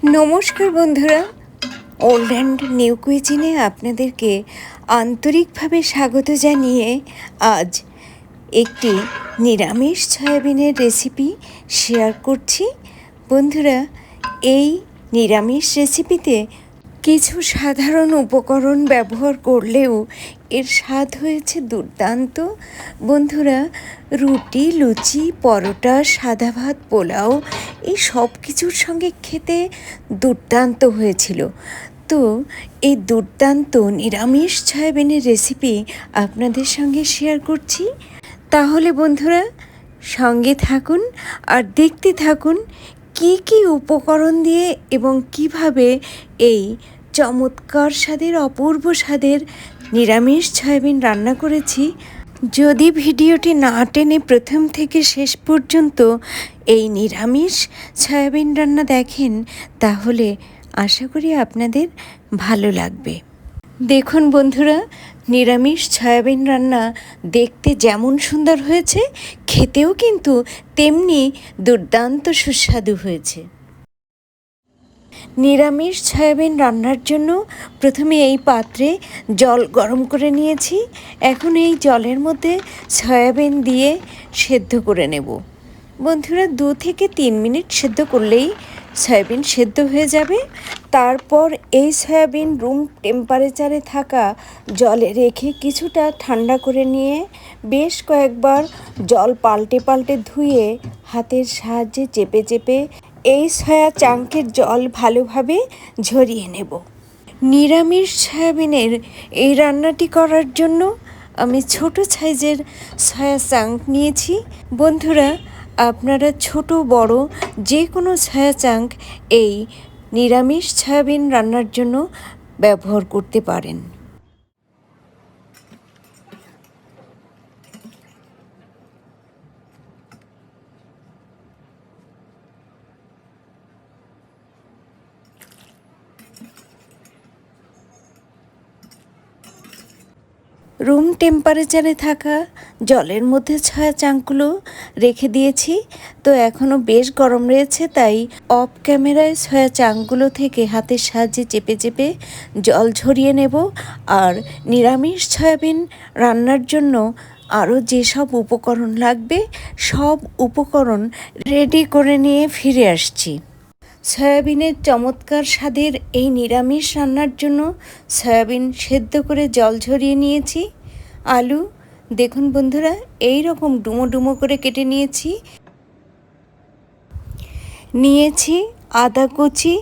নমস্কার বন্ধুরা, old and new কুইজিনে আপনাদেরকে আন্তরিকভাবে স্বাগত জানিয়ে আজ একটি নিরামিষ সয়াবিনের রেসিপি শেয়ার করছি। বন্ধুরা, এই নিরামিষ রেসিপিতে কিছু সাধারণ উপকরণ ব্যবহার করলেও এর স্বাদ হয়েছে দুর্দান্ত। বন্ধুরা, রুটি, লুচি, পরোটা, সাদা ভাত, পোলাও এই সব কিছুর সঙ্গে খেতে দুর্দান্ত হয়েছিল। তো এই দুর্দান্ত নিরামিষ সয়াবিনের রেসিপি আপনাদের সঙ্গে শেয়ার করছি। তাহলে বন্ধুরা সঙ্গে থাকুন আর দেখতে থাকুন কি কি উপকরণ দিয়ে এবং কিভাবে এই চমৎকার স্বাদের, অপূর্ব স্বাদের নিরামিষ সয়াবিন রান্না করেছি। যদি ভিডিওটি না টেনে প্রথম থেকে শেষ পর্যন্ত এই নিরামিষ সয়াবিন রান্না দেখেন তাহলে আশা করি আপনাদের ভালো লাগবে। দেখুন বন্ধুরা, নিরামিষ সয়াবিন রান্না দেখতে যেমন সুন্দর হয়েছে, খেতেও কিন্তু তেমনি দুর্দান্ত সুস্বাদু হয়েছে। নিরামিষ সয়াবিন রান্নার জন্য প্রথমে এই পাত্রে জল গরম করে নিয়েছি। এখন এই জলের মধ্যে সয়াবিন দিয়ে সেদ্ধ করে নেব। বন্ধুরা, 2 থেকে 3 মিনিট সেদ্ধ করলেই সয়াবিন সেদ্ধ হয়ে যাবে। তারপর এই সয়াবিন রুম টেম্পারেচারে থাকা জলে রেখে কিছুটা ঠান্ডা করে নিয়ে বেশ কয়েকবার জল পাল্টে পাল্টে ধুয়ে হাতের সাহায্যে চেপে চেপে এই সয়া চাঙ্কের জল ভালোভাবে ঝরিয়ে নেব। নিরামিষ সয়াবিনের এই রান্নাটি করার জন্য আমি ছোট সাইজের সয়া চাঙ্ক নিয়েছি। বন্ধুরা, আপনারা ছোট বড় যে কোনো সয়া চাঙ্ক এই নিরামিষ সয়াবিন রান্নার জন্য ব্যবহার করতে পারেন। রুম টেম্পারেচারে থাকা জলের মধ্যে সয়া চাঙ্কগুলো রেখে দিয়েছি। তো এখনও বেশ গরম রয়েছে, তাই অফ ক্যামেরায় সয়া চাঙ্কগুলো থেকে হাতের সাহায্যে চেপে চেপে জল ঝরিয়ে নেব। আর নিরামিষ সয়াবিন রান্নার জন্য আরও যেসব উপকরণ লাগবে সব উপকরণ রেডি করে নিয়ে ফিরে আসছি। সয়াবিনের চমৎকার স্বাদের এই নিরামিষ রান্নার জন্য সয়াবিন সেদ্ধ করে জল ঝরিয়ে নিয়েছি। আলু দেখুন বন্ধুরা, এই রকম ডুমো ডুমো করে কেটে নিয়েছি আদা কুচি,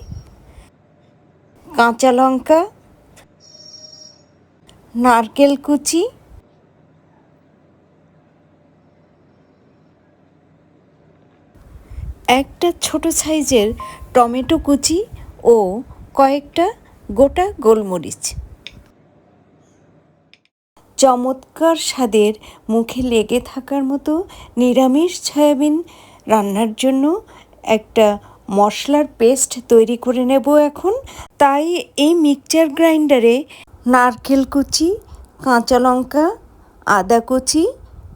কাঁচা লঙ্কা, নারকেল কুচি, একটা ছোট সাইজের টমেটো কুচি ও কয়েকটা গোটা গোলমরিচ। চমৎকার স্বাদের, মুখে লেগে থাকার মতো নিরামিষ সয়াবিন রান্নার জন্য একটা মশলার পেস্ট তৈরি করে নেব এখন। তাই এই মিক্সচার গ্রাইন্ডারে নারকেল কুচি, কাঁচা লঙ্কা, আদা কুচি,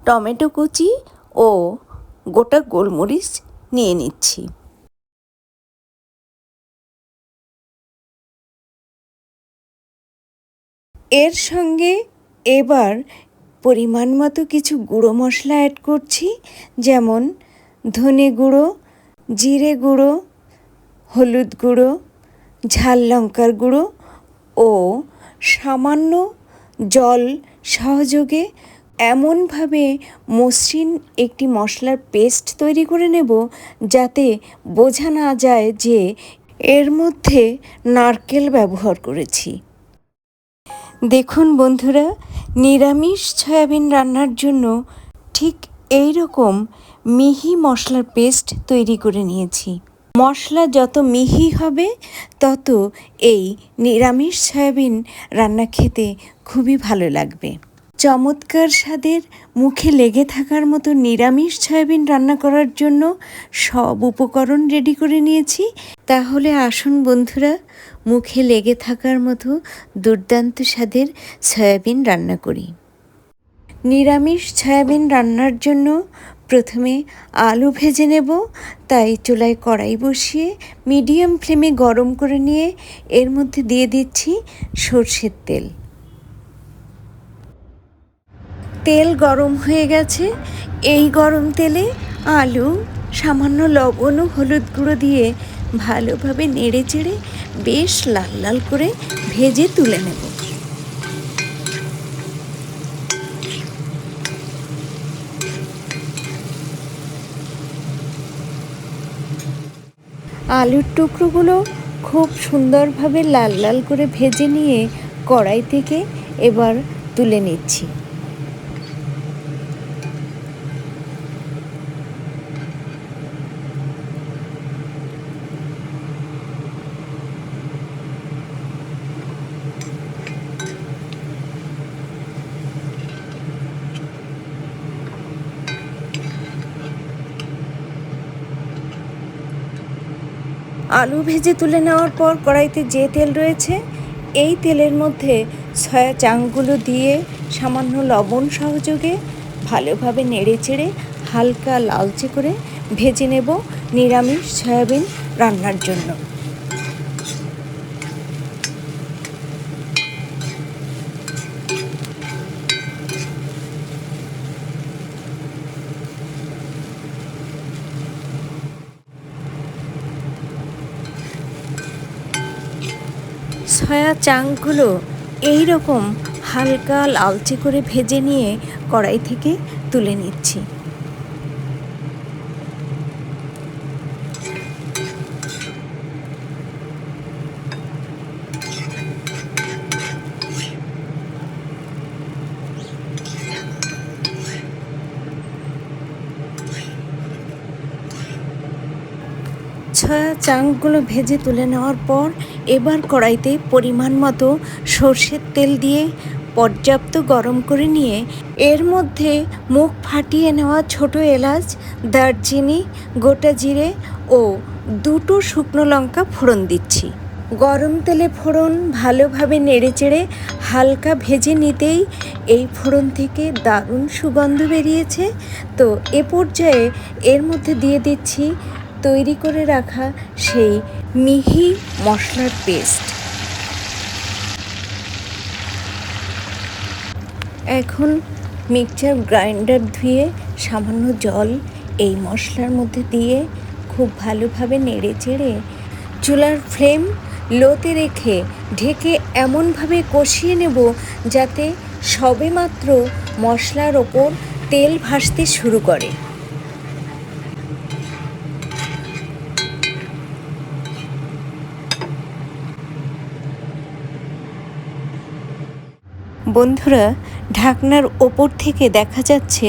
টমেটো কুচি ও গোটা গোলমরিচ নিয়ে নিচ্ছি। এর সঙ্গে এবার পরিমাণ মতো কিছু গুঁড়ো মশলা অ্যাড করছি, যেমন ধনে গুঁড়ো, জিরে গুঁড়ো, হলুদ গুঁড়ো, ঝাল লঙ্কার গুঁড়ো ও সামান্য জল সহযোগে এমনভাবে মসৃণ একটি মশলার পেস্ট তৈরি করে নেব যাতে বোঝা না যায় যে এর মধ্যে নারকেল ব্যবহার করেছি। দেখুন বন্ধুরা, নিরামিষ সয়াবিন রান্নার জন্য ঠিক এই রকম মিহি মশলার পেস্ট তৈরি করে নিয়েছি। মশলা যত মিহি হবে তত এই নিরামিষ সয়াবিন রান্না খেতে খুবই ভালো লাগবে। চমৎকার স্বাদের, মুখে লেগে থাকার মতো নিরামিষ সয়াবিন রান্না করার জন্য সব উপকরণ রেডি করে নিয়েছি। তাহলে আসুন বন্ধুরা, মুখে লেগে থাকার মতো দুর্দান্ত স্বাদের সয়াবিন রান্না করি। নিরামিষ সয়াবিন রান্নার জন্য প্রথমে আলু ভেজে নেব, তাই চুলায় কড়াই বসিয়ে মিডিয়াম ফ্লেমে গরম করে নিয়ে এর মধ্যে দিয়ে দিচ্ছি সরষের তেল। তেল গরম হয়ে গেছে। এই গরম তেলে আলু, সামান্য লবণ ও হলুদ গুঁড়ো দিয়ে ভালোভাবে নেড়ে চেড়ে বেশ লাল লাল করে ভেজে তুলে নেব। আলুর টুকরোগুলো খুব সুন্দরভাবে লাল লাল করে ভেজে নিয়ে কড়াই থেকে এবার তুলে নিচ্ছি। আলু ভেজে তুলে নেওয়ার পর কড়াইতে যে তেল রয়েছে এই তেলের মধ্যে সয়া চাংগুলো দিয়ে সামান্য লবণ সহযোগে ভালোভাবে নেড়ে চেড়ে হালকা লালচে করে ভেজে নেব নিরামিষ সয়াবিন রান্নার জন্য। সয়া চাংগুলো এই রকম হালকা লালচে করে ভেজে নিয়ে কড়াই থেকে তুলে নিচ্ছি। সয়া চাংগুলো ভেজে তুলে নেওয়ার পর এবার কড়াইতে পরিমাণ মতো সর্ষের তেল দিয়ে পর্যাপ্ত গরম করে নিয়ে এর মধ্যে মুখ ফাটিয়ে নেওয়া ছোট এলাচ, দারচিনি, গোটা জিরে ও 2টো শুকনো লঙ্কা ফোড়ন দিচ্ছি। গরম তেলে ফোড়ন ভালোভাবে নেড়েচেড়ে হালকা ভেজে নিতেই এই ফোড়ন থেকে দারুণ সুগন্ধ বেরিয়েছে। তো এ পর্যায়ে এর মধ্যে দিয়ে দিচ্ছি তৈরি করে রাখা সেই মিহি মশলার পেস্ট। এখন মিক্সচার গ্রাইন্ডার ধুয়ে সামান্য জল এই মশলার মধ্যে দিয়ে খুব ভালোভাবে নেড়ে চেড়ে চুলার ফ্লেম লোতে রেখে ঢেকে এমনভাবে কষিয়ে নেব যাতে সবেমাত্র মশলার ওপর তেল ভাসতে শুরু করে। বন্ধুরা, ঢাকনার ওপর থেকে দেখা যাচ্ছে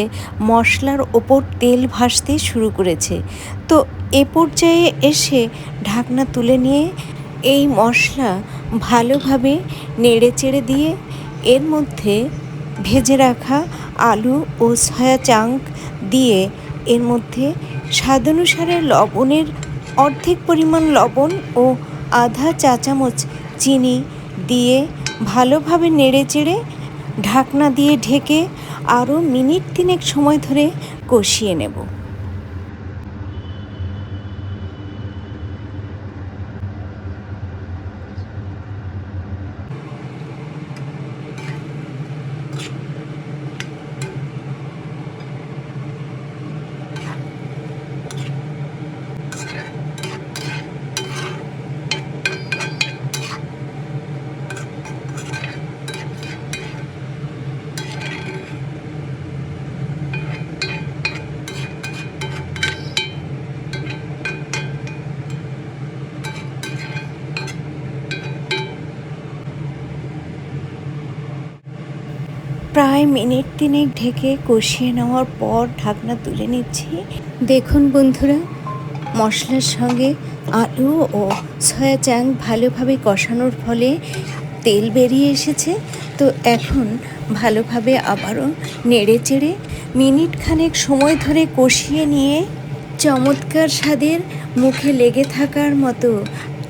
মশলার ওপর তেল ভাসতে শুরু করেছে। তো এ পর্যায়ে এসে ঢাকনা তুলে নিয়ে এই মশলা ভালোভাবে নেড়ে চেড়ে দিয়ে এর মধ্যে ভেজে রাখা আলু ও সয়া চাংক দিয়ে এর মধ্যে স্বাদানুসারে লবণের অর্ধেক পরিমাণ লবণ ও আধা চা চামচ চিনি দিয়ে ভালোভাবে নেড়ে চেড়ে ঢাকনা দিয়ে ঢেকে আরও মিনিট 3 সময় ধরে কষিয়ে নেব। প্রায় মিনিট 3 ঢেকে কষিয়ে নেওয়ার পর ঢাকনা তুলে নিচ্ছি। দেখুন বন্ধুরা, মশলার সঙ্গে আলু ও সয়া চাং ভালোভাবে কষানোর ফলে তেল বেরিয়ে এসেছে। তো এখন ভালোভাবে আবারও নেড়ে চেড়ে মিনিট খানেক সময় ধরে কষিয়ে নিয়ে চমৎকার স্বাদের মুখে লেগে থাকার মতো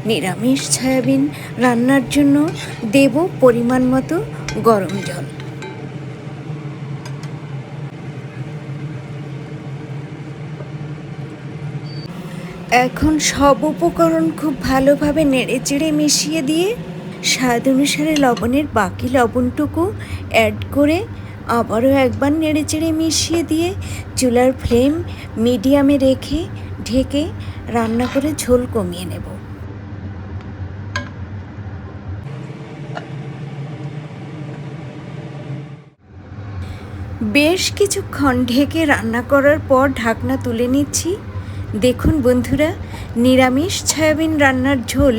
নিরামিষ সয়াবিন রান্নার জন্য দেব পরিমাণ মতো গরম জল। এখন সব উপকরণ খুব ভালোভাবে নেড়েচেড়ে মিশিয়ে দিয়ে স্বাদ অনুসারে লবণের বাকি লবণটুকু অ্যাড করে আবারও একবার নেড়েচেড়ে মিশিয়ে দিয়ে চুলার ফ্লেম মিডিয়ামে রেখে ঢেকে রান্না করে ঝোল কমিয়ে নেব। বেশ কিছুক্ষণ ঢেকে রান্না করার পর ঢাকনা তুলে নিচ্ছি। দেখুন বন্ধুরা, নিরামিষ সয়াবিন রান্নার ঝোল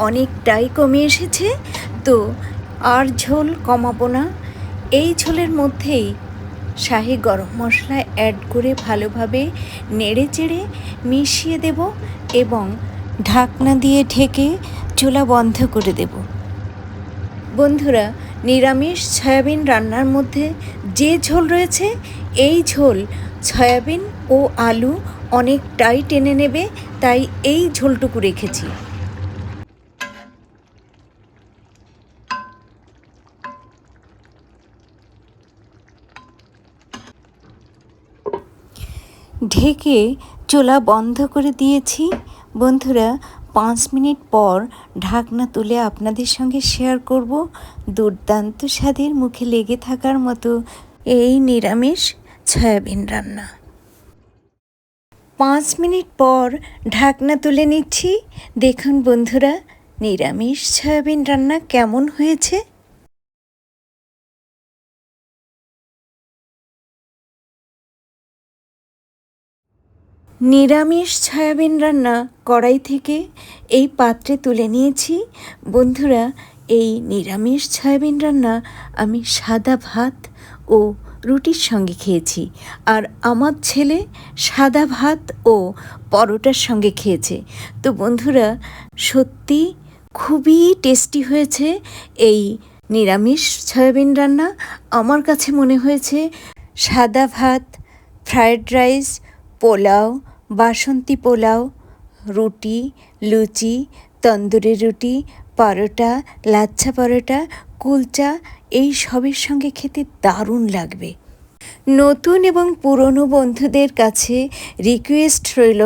অনেকটাই কমে এসেছে, তো আর ঝোল কমাবো না। এই ঝোলের মধ্যেই শাহি গরম মশলা অ্যাড করে ভালোভাবে নেড়েচেড়ে মিশিয়ে দেব এবং ঢাকনা দিয়ে ঢেকে চুলা বন্ধ করে দেব। বন্ধুরা, নিরামিষ সয়াবিন রান্নার মধ্যে যে ঝোল রয়েছে, এই ঝোল সয়াবিন ও আলু অনেকটাই টেনে নেবে, তাই এই ঝোলটুকু রেখেছি। ঢেকে চুলা বন্ধ করে দিয়েছি। বন্ধুরা, 5 মিনিট পর ঢাকনা তুলে আপনাদের সঙ্গে শেয়ার করব দুর্দান্ত স্বাদের, মুখে লেগে থাকার মতো এই নিরামিষ সয়াবিন রান্না। 5 মিনিট পর ঢাকনা তুলে নিচ্ছি। দেখুন বন্ধুরা, নিরামিষ সয়াবিন রান্না কেমন হয়েছে। নিরামিষ সয়াবিন রান্না কড়াই থেকে এই পাত্রে তুলে নিয়েছি। বন্ধুরা, এই নিরামিষ সয়াবিন রান্না আমি সাদা ভাত ও রুটির সঙ্গে খেয়েছি, আর আমার ছেলে সাদা ভাত ও পরোটার সঙ্গে খেয়েছে। তো বন্ধুরা, সত্যি খুবই টেস্টি হয়েছে এই নিরামিষ সয়াবিন রান্না। আমার কাছে মনে হয়েছে সাদা ভাত, ফ্রায়েড রাইস, পোলাও, বাসন্তী পোলাও, রুটি, লুচি, তন্দুরি রুটি, পরোটা, লাচ্ছা পরোটা, কুলচা, এই সবের সঙ্গে খেতে দারুণ লাগবে। নতুন এবং পুরনো বন্ধুদের কাছে রিকোয়েস্ট রইল,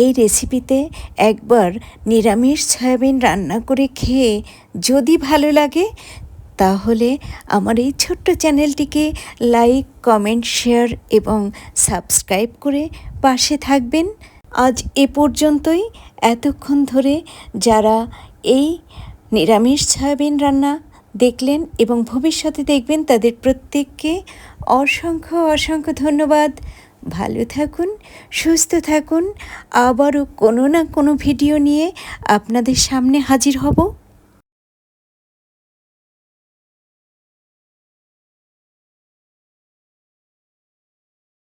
এই রেসিপিতে একবার নিরামিষ সয়াবিন রান্না করে খেয়ে যদি ভালো লাগে, তাহলে আমার এই ছোট্ট চ্যানেলটিকে লাইক, কমেন্ট, শেয়ার এবং সাবস্ক্রাইব করে পাশে থাকবেন। আজ এ পর্যন্তই। এতক্ষণ ধরে যারা এই নিরামিষ সয়াবিন রান্না দেখলেন এবং ভবিষ্যতে দেখবেন, তাদের প্রত্যেককে অসংখ্য অসংখ্য ধন্যবাদ। ভালো থাকুন, সুস্থ থাকুন। আবারও কোনো না কোনো ভিডিও নিয়ে আপনাদের সামনে হাজির হব।